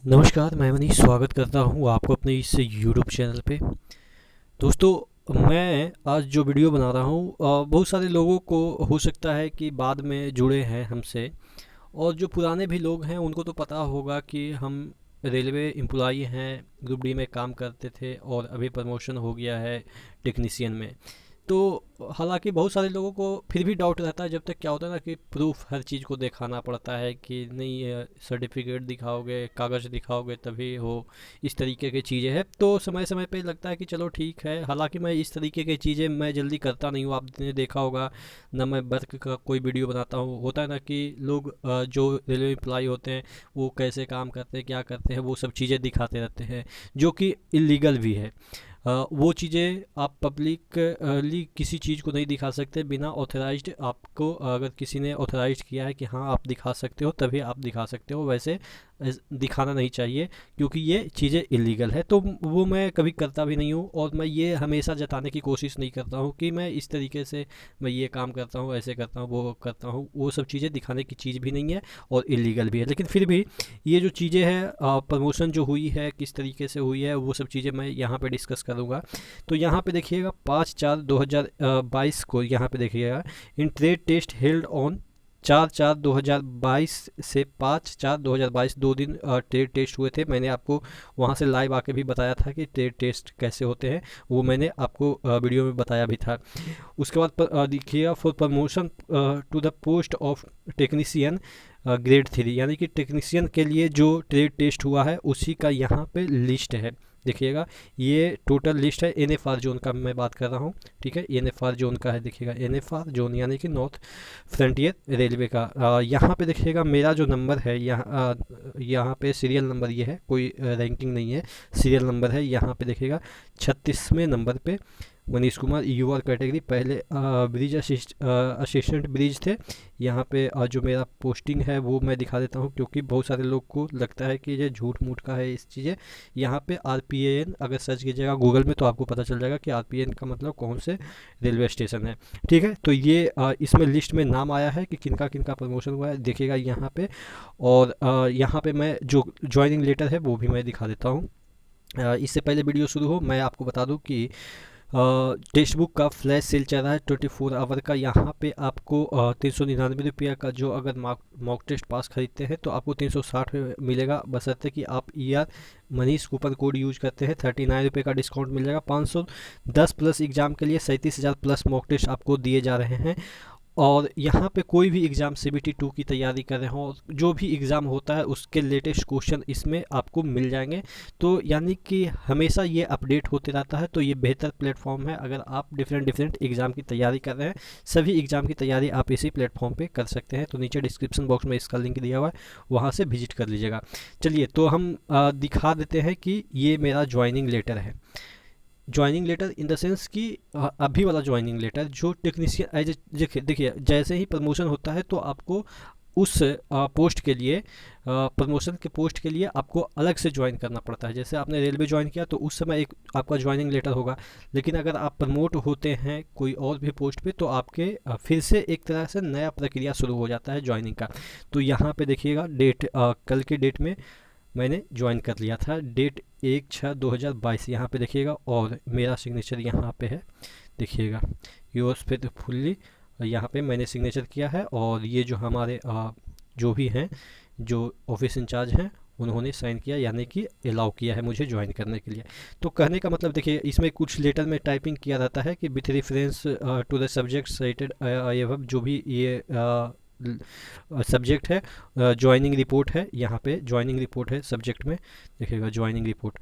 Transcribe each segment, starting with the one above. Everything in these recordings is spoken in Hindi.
नमस्कार, मैं मनीष स्वागत करता हूँ आपको अपने इस यूट्यूब चैनल पे। दोस्तों, मैं आज जो वीडियो बना रहा हूँ बहुत सारे लोगों को हो सकता है कि बाद में जुड़े हैं हमसे, और जो पुराने भी लोग हैं उनको तो पता होगा कि हम रेलवे एम्प्लॉई हैं, ग्रुप डी में काम करते थे और अभी प्रमोशन हो गया है टेक्नीशियन में। तो हालांकि बहुत सारे लोगों को फिर भी डाउट रहता है, जब तक क्या होता है ना कि प्रूफ हर चीज़ को दिखाना पड़ता है कि नहीं, सर्टिफिकेट दिखाओगे, कागज़ दिखाओगे तभी हो, इस तरीके की चीज़ें हैं। तो समय समय पे लगता है कि चलो ठीक है। हालांकि मैं इस तरीके की चीज़ें मैं जल्दी करता नहीं हूँ, आपने देखा होगा ना। मैं वर्क का कोई वीडियो बनाता हूँ, होता है ना कि लोग जो रेलवे एम्प्लॉय होते हैं वो कैसे काम करते हैं, क्या करते हैं, वो सब चीज़ें दिखाते रहते हैं, जो कि इलीगल भी है। वो चीज़ें आप पब्लिकली किसी चीज़ को नहीं दिखा सकते बिना ऑथराइज्ड। आपको अगर किसी ने ऑथराइज किया है कि हाँ आप दिखा सकते हो, तभी आप दिखा सकते हो, वैसे दिखाना नहीं चाहिए, क्योंकि ये चीज़ें इलीगल है। तो वो मैं कभी करता भी नहीं हूँ, और मैं ये हमेशा जताने की कोशिश नहीं करता हूँ कि मैं इस तरीके से मैं ये काम करता हूँ, ऐसे करता हूँ, वो करता हूँ। वो सब चीज़ें दिखाने की चीज़ भी नहीं है और इलीगल भी है। लेकिन फिर भी ये जो चीज़ें हैं, प्रमोशन जो हुई है किस तरीके से हुई है, वो सब चीज़ें मैं यहाँ पे डिस्कस करूँगा। तो यहाँ पे देखिएगा 5/4/2022 को यहाँ पे देखिएगा, in trade test held on 4/4/2022 से 5/4/2022 2 दिन ट्रेड टेस्ट हुए थे। मैंने आपको वहाँ से लाइव आके भी बताया था कि ट्रेड टेस्ट कैसे होते हैं, वो मैंने आपको वीडियो में बताया भी था। उसके बाद देखिएगा, for promotion to the post of technician grade 3, यानी कि टेक्नीशियन के लिए जो ट्रेड टेस्ट हुआ है उसी का यहाँ पे लिस्ट है। देखिएगा, ये टोटल लिस्ट है एन एफ आर जोन का मैं बात कर रहा हूँ। ठीक है, एन एफ आर जोन का है। देखिएगा, एन एफ आर जोन यानी कि नॉर्थ फ्रंटियर रेलवे का। यहाँ पे देखिएगा मेरा जो नंबर है, यहाँ पे सीरियल नंबर ये है, कोई रैंकिंग नहीं है, सीरियल नंबर है। यहाँ पे देखिएगा 36वें नंबर पे मनीष कुमार, यूआर कैटेगरी, पहले ब्रिज असिस्टेंट ब्रिज थे। यहाँ पे जो मेरा पोस्टिंग है वो मैं दिखा देता हूँ, क्योंकि बहुत सारे लोग को लगता है कि ये झूठ मूठ का है इस चीज़ें। यहाँ पे आरपीएन अगर सर्च कीजिएगा गूगल में तो आपको पता चल जाएगा कि आरपीएन का मतलब कौन से रेलवे स्टेशन है। ठीक है, तो ये इसमें लिस्ट में नाम आया है कि किनका किनका प्रमोशन हुआ है, देखिएगा यहाँ पे। और यहाँ पे मैं जो ज्वाइनिंग लेटर है वो भी मैं दिखा देता हूँ। इससे पहले वीडियो शुरू हो मैं आपको बता दूं कि टेक्स्ट बुक का फ्लैश सेल चल रहा है 24 आवर का। यहाँ पे आपको 399 रुपया का, जो अगर मॉक टेस्ट पास खरीदते हैं तो आपको 360 मिलेगा, बशर्ते कि आप ER Manish coupon code use करते हैं। 39 रुपये का डिस्काउंट मिल जाएगा। 510 प्लस एग्जाम के लिए 37,000 प्लस मॉक टेस्ट आपको दिए जा रहे हैं। और यहाँ पे कोई भी एग्ज़ाम CBT 2 की तैयारी कर रहे हो, जो भी एग्ज़ाम होता है उसके लेटेस्ट क्वेश्चन इसमें आपको मिल जाएंगे। तो यानी कि हमेशा ये अपडेट होते रहता है, तो ये बेहतर प्लेटफॉर्म है। अगर आप डिफरेंट डिफरेंट एग्ज़ाम की तैयारी कर रहे हैं, सभी एग्ज़ाम की तैयारी आप इसी प्लेटफॉर्म पे कर सकते हैं। तो नीचे डिस्क्रिप्शन बॉक्स में इसका लिंक दिया हुआ है, वहाँ से विजिट कर लीजिएगा। चलिए, तो हम दिखा देते हैं कि ये मेरा ज्वाइनिंग लेटर है। Joining letter in the sense कि अभी वाला ज्वाइनिंग लेटर जो टेक्नीशियन एज, देखिए देखिए जैसे ही प्रमोशन होता है तो आपको उस पोस्ट के लिए, प्रमोशन के पोस्ट के लिए आपको अलग से ज्वाइन करना पड़ता है। जैसे आपने रेलवे ज्वाइन किया तो उस समय एक आपका ज्वाइनिंग लेटर होगा, लेकिन अगर आप प्रमोट होते हैं कोई और भी पोस्ट पे तो आपके फिर से एक तरह से नया प्रक्रिया शुरू हो जाता है ज्वाइनिंग का। तो यहाँ पे देखिएगा डेट, कल के डेट में मैंने ज्वाइन कर लिया था, डेट 1/6/2022 यहाँ पे देखिएगा, और मेरा सिग्नेचर यहाँ पे है। देखिएगा, योर्स फेथफुली, यहाँ पे मैंने सिग्नेचर किया है। और ये जो हमारे जो भी हैं, जो ऑफिस इंचार्ज हैं, उन्होंने साइन किया, यानी कि अलाउ किया है मुझे ज्वाइन करने के लिए। तो कहने का मतलब देखिए, इसमें कुछ लेटर में टाइपिंग किया रहता है कि with reference to the subject cited जो भी ये सब्जेक्ट है, ज्वाइनिंग रिपोर्ट है। यहाँ पे ज्वाइनिंग रिपोर्ट है सब्जेक्ट में, देखिएगा joining report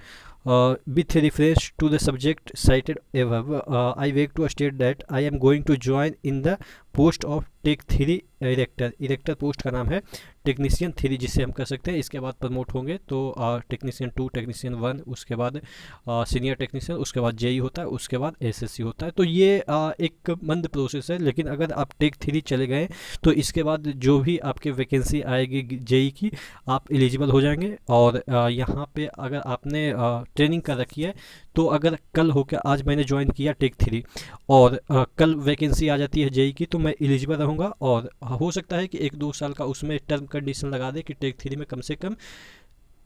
with reference to the subject cited above, I beg to state that I am going to join in the post of tech 3 erector. Erector post का नाम है, टेक्नीशियन 3 जिसे हम कर सकते हैं। इसके बाद प्रमोट होंगे तो टेक्नीशियन 2, टेक्नीशियन 1, उसके बाद सीनियर टेक्नीशियन, उसके बाद JE होता है, उसके बाद SSC होता है। तो ये एक मंद प्रोसेस है, लेकिन अगर आप टेक 3 चले गए तो इसके बाद जो भी आपके वैकेंसी आएगी JE की, आप एलिजिबल हो जाएंगे। और यहाँ पे अगर आपने ट्रेनिंग कर रखी है, तो अगर कल होकर, आज मैंने ज्वाइन किया टेक 3 और कल वैकेंसी आ जाती है JE की, तो मैं एलिजिबल रहूँगा। और हो सकता है कि 1-2 साल का उसमें टर्म कंडीशन लगा दे कि टेक 3 में कम से कम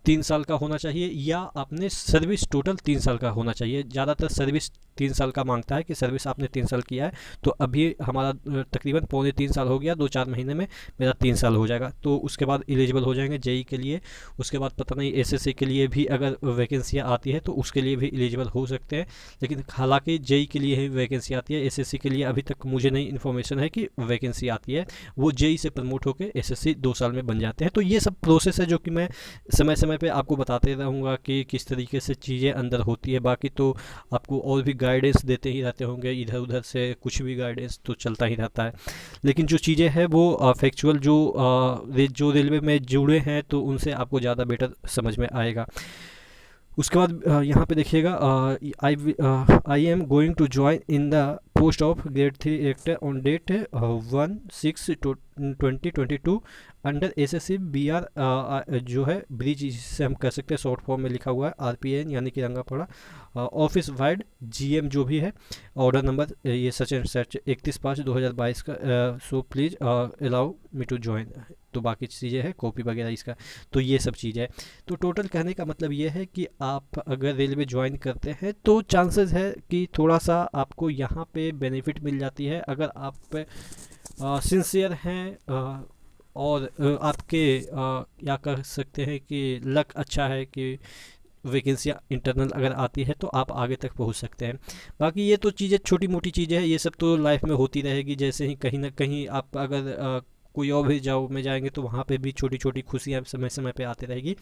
3 साल का होना चाहिए या आपने सर्विस टोटल 3 साल का होना चाहिए। ज़्यादातर सर्विस 3 साल का मांगता है कि सर्विस आपने 3 साल किया है। तो अभी हमारा तकरीबन पौने 3 साल हो गया, 2-4 महीने में मेरा 3 साल हो जाएगा, तो उसके बाद एलिजिबल हो जाएंगे जेई के लिए। उसके बाद पता नहीं एसएससी के लिए भी अगर वैकेंसियाँ आती है तो उसके लिए भी एलिजिबल हो सकते हैं, लेकिन हालांकि जेई के लिए ही वैकेंसी आती है। एसएससी के लिए अभी तक मुझे नहीं इन्फॉर्मेशन है कि वैकेंसी आती है। वो जेई से प्रमोट होकर एसएससी 2 साल में बन जाते हैं। तो ये सब प्रोसेस है जो कि मैं समय समय पे आपको बताते रहूँगा कि किस तरीके से चीज़ें अंदर होती है। बाकी तो आपको और भी गाइडेंस देते ही रहते होंगे, इधर उधर से कुछ भी गाइडेंस तो चलता ही रहता है। लेकिन जो चीज़ें हैं वो फैक्चुअल जो रेलवे में जुड़े हैं तो उनसे आपको ज़्यादा बेटर समझ में आएगा। उसके बाद यहाँ पे देखिएगा, I am going to join in the post of grade 3 erector on date 1/6/2022 under SSC BR, जो है ब्रिज, जिसे हम कह सकते हैं शॉर्ट फॉर्म में लिखा हुआ है आरपीएन यानी कि रंगा पड़ा ऑफिस वाइड जीएम जो भी है, ऑर्डर नंबर ये सच एंड सच 31/5/2022 का। So please allow me to join. तो बाकी चीज़ें हैं कॉपी वगैरह इसका, तो ये सब चीज़ें है। तो टोटल कहने का मतलब ये है कि आप अगर रेलवे ज्वाइन करते हैं तो चांसेस है कि थोड़ा सा आपको यहाँ पे बेनिफिट मिल जाती है अगर आप सिंसियर हैं और आपके क्या कह सकते हैं कि लक अच्छा है कि वैकेंसियाँ इंटरनल अगर आती है तो आप आगे तक पहुंच सकते हैं। बाकी ये तो चीज़ें छोटी मोटी चीज़ें हैं, ये सब तो लाइफ में होती रहेगी। जैसे ही कहीं ना कहीं आप अगर कोई और भी जॉब में जाएंगे तो वहाँ पे भी छोटी छोटी खुशियाँ समय समय पे आती रहेगी,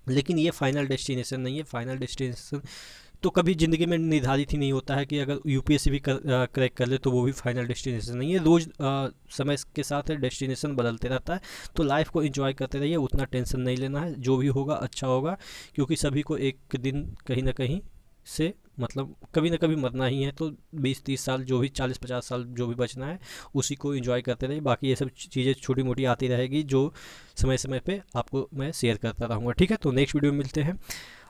लेकिन ये फाइनल डेस्टिनेशन नहीं है। फाइनल डेस्टिनेशन तो कभी ज़िंदगी में निर्धारित ही नहीं होता है कि अगर यूपीएससी भी क्रैक कर ले तो वो भी फाइनल डेस्टिनेशन नहीं है। रोज़ समय के साथ डेस्टिनेशन बदलते रहता है। तो लाइफ को एंजॉय करते रहिए, उतना टेंशन नहीं लेना है, जो भी होगा अच्छा होगा, क्योंकि सभी को एक दिन कहीं ना कहीं से मतलब कभी ना कभी मरना ही है। तो 20-30 साल जो भी 40-50 साल जो भी बचना है उसी को एंजॉय करते रहिए। बाकी ये सब चीज़ें छोटी मोटी आती रहेगी जो समय समय पे आपको मैं शेयर करता रहूँगा। ठीक है, तो नेक्स्ट वीडियो में मिलते हैं।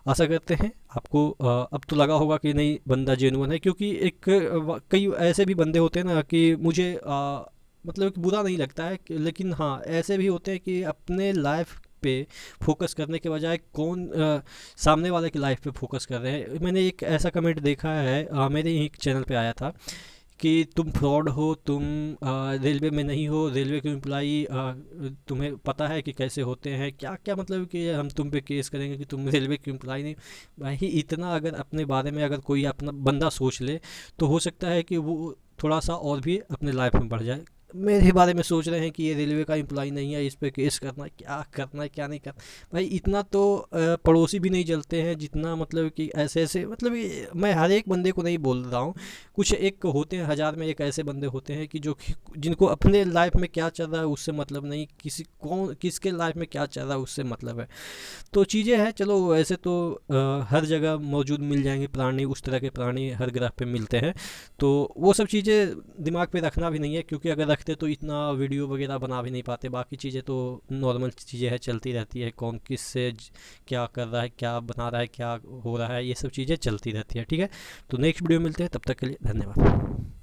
आशा करते हैं आपको अब तो लगा होगा कि नहीं बंदा जेन्युइन है, क्योंकि कई ऐसे भी बंदे होते हैं ना कि मुझे मतलब कि बुरा नहीं लगता है, लेकिन हाँ ऐसे भी होते हैं कि अपने लाइफ पे फोकस करने के बजाय सामने वाले की लाइफ पे फोकस कर रहे हैं। मैंने एक ऐसा कमेंट देखा है, मेरे ही एक चैनल पे आया था कि तुम फ्रॉड हो, तुम रेलवे में नहीं हो, रेलवे के एम्प्लॉई तुम्हें पता है कि कैसे होते हैं, क्या क्या मतलब कि हम तुम पे केस करेंगे कि तुम रेलवे के एम्प्लॉई नहीं। भाई इतना अगर अपने बारे में अगर कोई अपना बंदा सोच ले तो हो सकता है कि वो थोड़ा सा और भी अपने लाइफ में बढ़ जाए। मेरे बारे में सोच रहे हैं कि ये रेलवे का एम्प्लॉय नहीं है, इस पर केस करना है, क्या नहीं करना। भाई इतना तो पड़ोसी भी नहीं जलते हैं जितना मतलब कि ऐसे ऐसे मतलब मैं हर एक बंदे को नहीं बोल रहा हूँ, कुछ एक होते हैं, 1000 में एक ऐसे बंदे होते हैं कि जो जिनको अपने लाइफ में क्या चल रहा है उससे मतलब नहीं, किसके लाइफ में क्या चल रहा है उससे मतलब है। तो चीज़ें हैं, चलो ऐसे तो हर जगह मौजूद मिल जाएंगे प्राणी, उस तरह के प्राणी हर ग्रह पे मिलते हैं। तो वो सब चीज़ें दिमाग पे रखना भी नहीं है, क्योंकि अगर रखते तो इतना वीडियो वगैरह बना भी नहीं पाते। बाकी चीज़ें तो नॉर्मल चीज़ें हैं, चलती रहती है, कौन किस से क्या कर रहा है, क्या बना रहा है, क्या हो रहा है, ये सब चीज़ें चलती रहती है। ठीक है, तो नेक्स्ट वीडियो मिलते हैं, तब तक के लिए धन्यवाद।